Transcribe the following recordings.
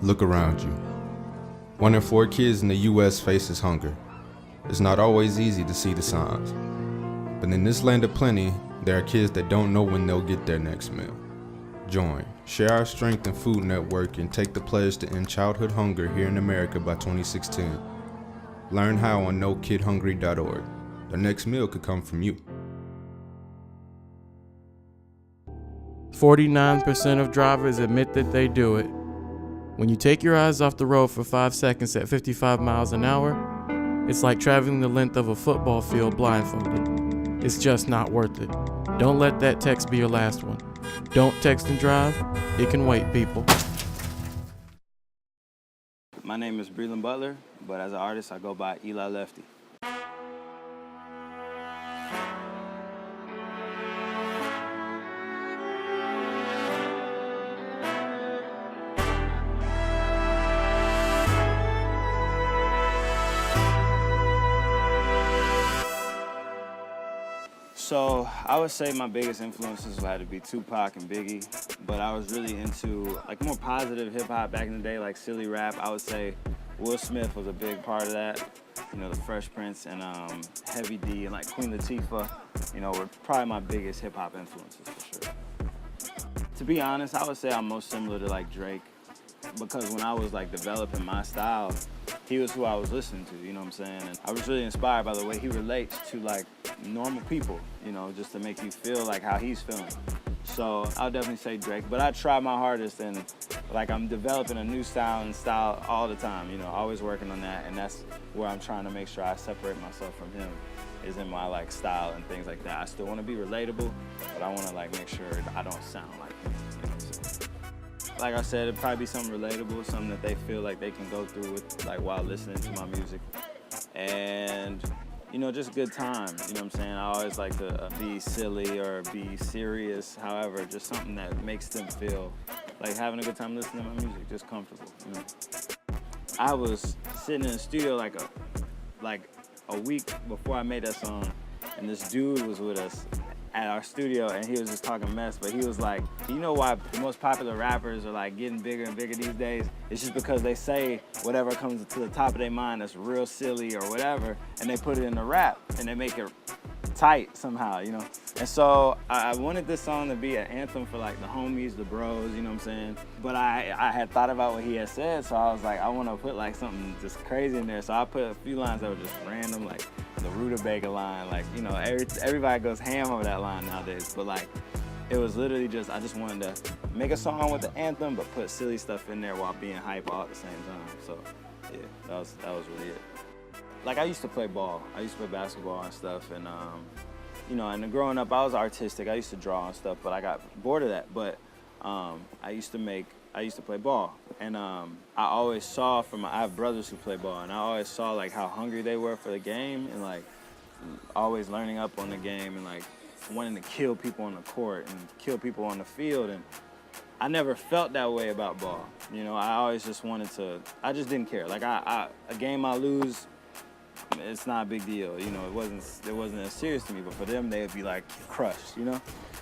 Look around you. 1 in 4 kids in the U.S. faces hunger. It's not always easy to see the signs. But in this land of plenty, there are kids that don't know when they'll get their next meal. Join, share our strength and food network, and take the pledge to end childhood hunger here in America by 2016. Learn how on NoKidHungry.org. The next meal could come from you. 49% of drivers admit that they do it. When you take your eyes off the road for 5 seconds at 55 miles an hour, it's like traveling the length of a football field blindfolded. It's just not worth it. Don't let that text be your last one. Don't text and drive. It can wait, people. My name is Breland Butler, but as an artist, I go by Eli Lefty. So I would say my biggest influences had to be Tupac and Biggie, but I was really into like more positive hip hop back in the day, like silly rap. I would say Will Smith was a big part of that. You know, the Fresh Prince and Heavy D and like Queen Latifah, you know, were probably my biggest hip hop influences for sure. To be honest, I would say I'm most similar to like Drake, because when I was like developing my style, he was who I was listening to, you know what I'm saying? And I was really inspired by the way he relates to like normal people, you know, just to make you feel like how he's feeling. So I'll definitely say Drake, but I try my hardest, and like I'm developing a new style all the time, you know, always working on that, and that's where I'm trying to make sure I separate myself from him, is in my like style and things like that. I still want to be relatable, but I want to like make sure I don't sound like him, you know what I'm saying? Like I said, it'd probably be something relatable, something that they feel like they can go through with, like while listening to my music. And, you know, just good time, you know what I'm saying? I always like to be silly or be serious, however, just something that makes them feel like having a good time listening to my music, just comfortable, you know? I was sitting in the studio like a week before I made that song, and this dude was with us at our studio, and he was just talking mess, but he was like, you know why the most popular rappers are like getting bigger and bigger these days? It's just because they say whatever comes to the top of their mind that's real silly or whatever, and they put it in the rap, and they make it tight somehow, you know? And so I wanted this song to be an anthem for like the homies, the bros, you know what I'm saying? But I had thought about what he had said, so I was like, I want to put like something just crazy in there. So I put a few lines that were just random, like the rutabaga line, like, you know, everybody goes ham over that line nowadays, but like, it was literally just, I just wanted to make a song with the anthem, but put silly stuff in there while being hype all at the same time. So yeah, that was really it. Like, I used to play ball. I used to play basketball and stuff, and you know, and growing up, I was artistic. I used to draw and stuff, but I got bored of that. But I used to play ball, and I always saw I have brothers who play ball, and I always saw like how hungry they were for the game, and like always learning up on the game, and like wanting to kill people on the court and kill people on the field. And I never felt that way about ball. You know, I always just I just didn't care. Like a game I lose, it's not a big deal, you know. It wasn't as serious to me, but for them, they would be like crushed, you know.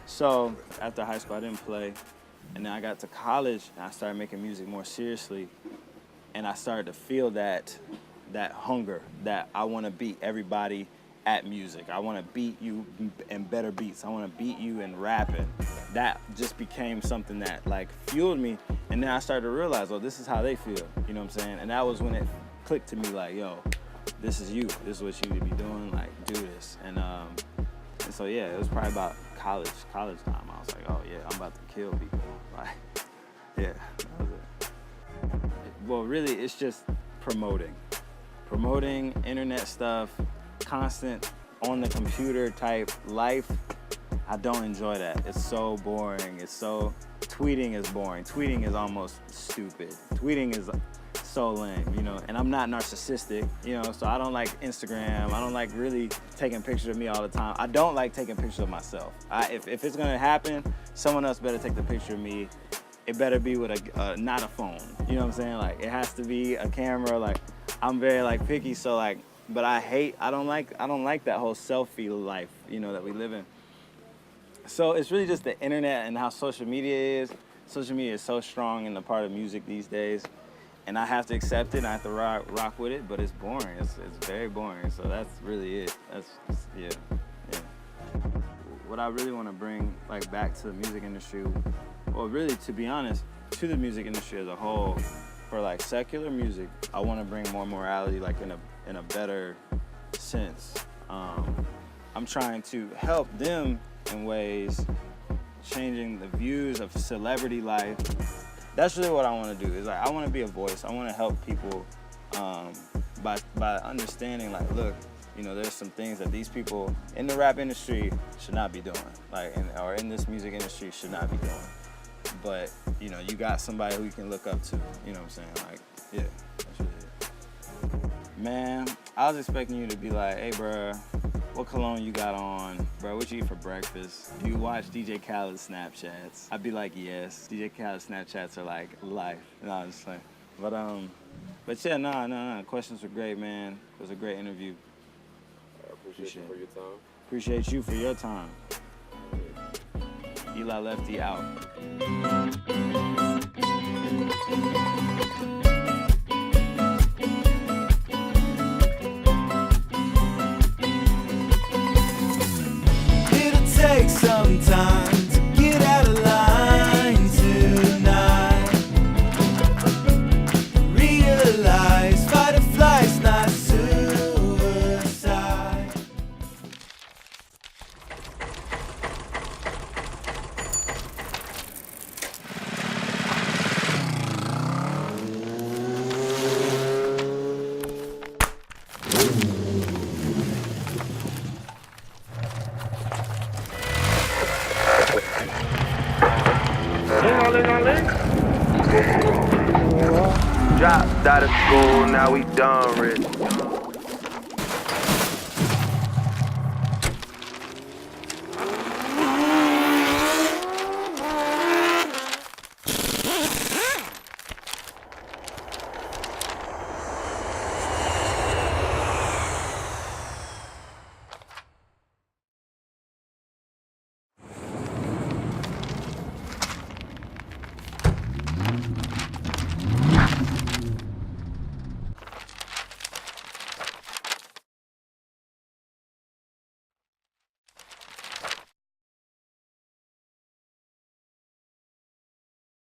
So after high school, I didn't play, and then I got to college, and I started making music more seriously, and I started to feel that hunger that I want to beat everybody at music. I want to beat you in better beats. I want to beat you in rapping. That just became something that like fueled me, and then I started to realize, oh, this is how they feel, you know what I'm saying? And that was when it clicked to me, like, yo, this is you. This is what you need to be doing. Like, do this. And So yeah, it was probably about college time. I was like, oh yeah, I'm about to kill people. Like, yeah, that was it. Well, really, it's just promoting internet stuff, constant on the computer type life. I don't enjoy that. It's so boring. Tweeting is boring. Tweeting is almost stupid. Tweeting is so lame, you know, and I'm not narcissistic, you know, so I don't like Instagram. I don't like really taking pictures of me all the time. I don't like taking pictures of myself. If it's gonna happen, someone else better take the picture of me. It better be with not a phone, you know what I'm saying? Like, it has to be a camera. Like, I'm very like picky, so like, but I don't like that whole selfie life, you know, that we live in. So it's really just the internet and how social media is. Social media is so strong in the part of music these days. And I have to accept it, and I have to rock with it, but it's boring. It's very boring. So that's really it. Yeah. What I really want to bring like back to the music industry, well, really, to be honest, to the music industry as a whole, for like secular music, I want to bring more morality, like in a better sense. I'm trying to help them in ways, changing the views of celebrity life. That's really what I want to do. Is like, I want to be a voice. I want to help people by understanding, like, look, you know, there's some things that these people in the rap industry should not be doing, like, or in this music industry should not be doing. But, you know, you got somebody who you can look up to. You know what I'm saying? Like, yeah, that's really it. Man, I was expecting you to be like, hey, bruh, what cologne you got on? Bro, what you eat for breakfast? Do you watch DJ Khaled's Snapchats? I'd be like, yes. DJ Khaled's Snapchats are like life. No, I'm just saying. But yeah, no. Questions were great, man. It was a great interview. I appreciate you for your time. Appreciate you for your time. Eli Lefty out. Take some time to get out of line tonight. Realize fight or flight's not suicide. Dropped out of school, now we done rich.